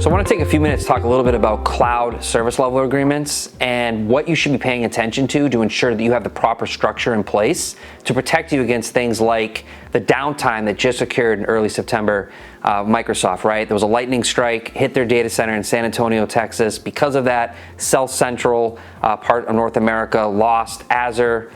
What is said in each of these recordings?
So I want to take a few minutes to talk a little bit about cloud service level agreements and what you should be paying attention to ensure that you have the proper structure in place to protect you against things like the downtime that just occurred in early September. Microsoft, right? There was a lightning strike, hit their data center in San Antonio, Texas. Because of that, South Central part of North America lost Azure,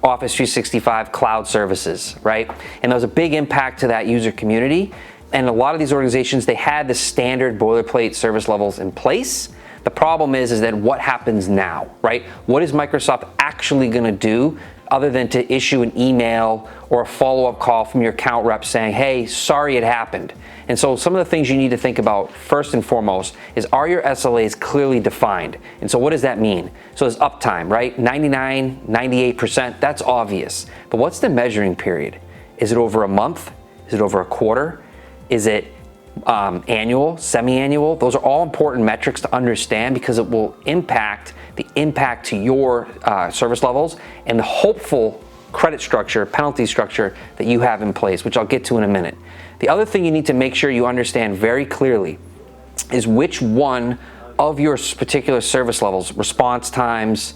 Office 365 cloud services, right? And there was a big impact to that user community. And a lot of these organizations, they had the standard boilerplate service levels in place. The problem is that what happens now, right? What is Microsoft actually going to do other than to issue an email or a follow-up call from your account rep saying, hey, sorry it happened? And so some of the things you need to think about first and foremost is, are your SLAs clearly defined? And so what does that mean? So there's uptime, right? 99, 98%, that's obvious. But what's the measuring period? Is it over a month? Is it over a quarter? Is it annual, semi-annual? Those are all important metrics to understand because it will impact the impact to your service levels and the hopeful credit structure, penalty structure that you have in place, which I'll get to in a minute. The other thing you need to make sure you understand very clearly is which one of your particular service levels, response times,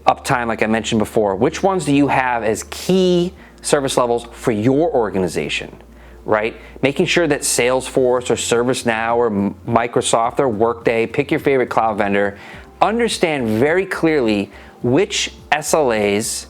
uptime, like I mentioned before, which ones do you have as key service levels for your organization? Right? Making sure that Salesforce or ServiceNow or Microsoft or Workday, pick your favorite cloud vendor, understand very clearly which SLAs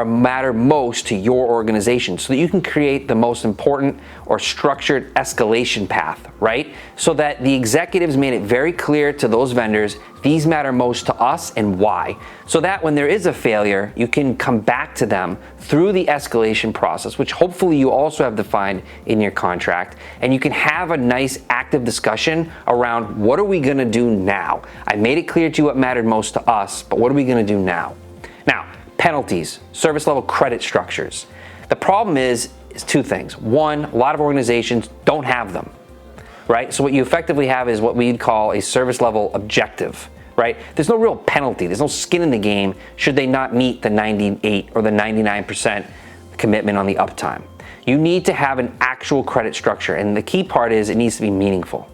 matter most to your organization so that you can create the most important or structured escalation path, right? So that the executives made it very clear to those vendors, these matter most to us and why. So that when there is a failure, you can come back to them through the escalation process, which hopefully you also have defined in your contract, and you can have a nice active discussion around what are we gonna do now? I made it clear to you what mattered most to us, but what are we gonna do now? Now, penalties, service level credit structures. The problem is two things. One, a lot of organizations don't have them, right? So what you effectively have is what we'd call a service level objective, right? There's no real penalty. There's no skin in the game should they not meet the 98 or the 99% commitment on the uptime. You need to have an actual credit structure, and the key part is it needs to be meaningful.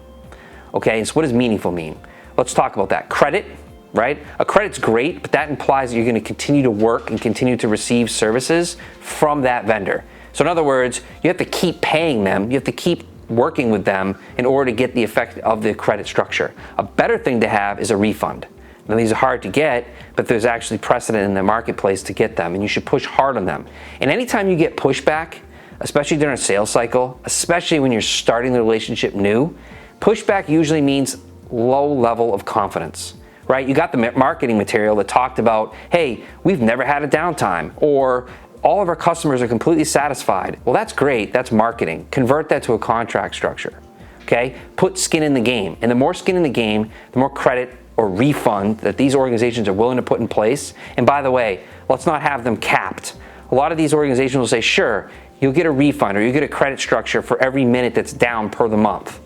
Okay, so what does meaningful mean? Let's talk about that. Credit, right? A credit's great, but that implies that you're going to continue to work and continue to receive services from that vendor. So in other words, you have to keep paying them, you have to keep working with them in order to get the effect of the credit structure. A better thing to have is a refund. Now these are hard to get, but there's actually precedent in the marketplace to get them, and you should push hard on them. And anytime you get pushback, especially during a sales cycle, especially when you're starting the relationship new, pushback usually means low level of confidence. Right? You got the marketing material that talked about, hey, we've never had a downtime, or all of our customers are completely satisfied. Well, that's great. That's marketing. Convert that to a contract structure. Okay? Put skin in the game. And the more skin in the game, the more credit or refund that these organizations are willing to put in place. And by the way, let's not have them capped. A lot of these organizations will say, sure, you'll get a refund or you get a credit structure for every minute that's down per the month.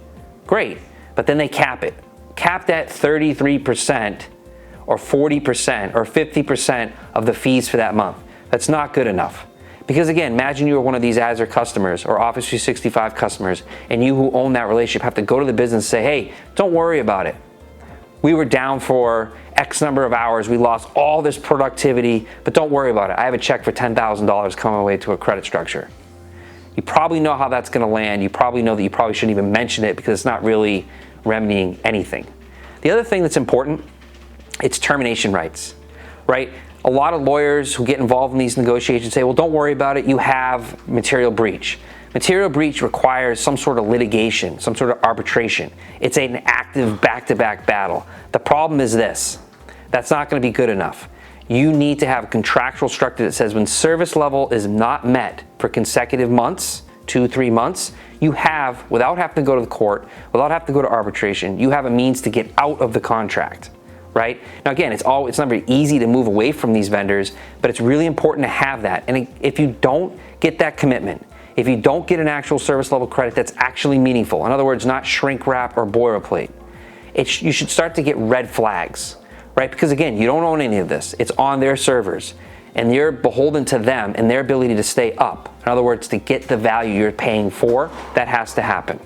Great. But then they cap it. Capped at 33% or 40% or 50% of the fees for that month. That's not good enough. Because again, imagine you were one of these Azure customers or Office 365 customers, and you who own that relationship have to go to the business and say, hey, don't worry about it. We were down for X number of hours, we lost all this productivity, but don't worry about it. I have a check for $10,000 coming away to a credit structure. You probably know how that's gonna land. You probably know that you probably shouldn't even mention it because it's not really remedying anything. The other thing that's important, it's termination rights, right? A lot of lawyers who get involved in these negotiations say, well, don't worry about it, you have material breach. Material breach requires some sort of litigation, some sort of arbitration. It's an active back-to-back battle. The problem is this, that's not gonna be good enough. You need to have a contractual structure that says when service level is not met for consecutive months, 2-3 months, you have, without having to go to the court, without having to go to arbitration, you have a means to get out of the contract, right? Now again, it's not very easy to move away from these vendors, but it's really important to have that. And if you don't get that commitment, if you don't get an actual service level credit that's actually meaningful, in other words, not shrink wrap or boilerplate, you should start to get red flags, right? Because again, you don't own any of this. It's on their servers. And you're beholden to them and their ability to stay up. In other words, to get the value you're paying for, that has to happen.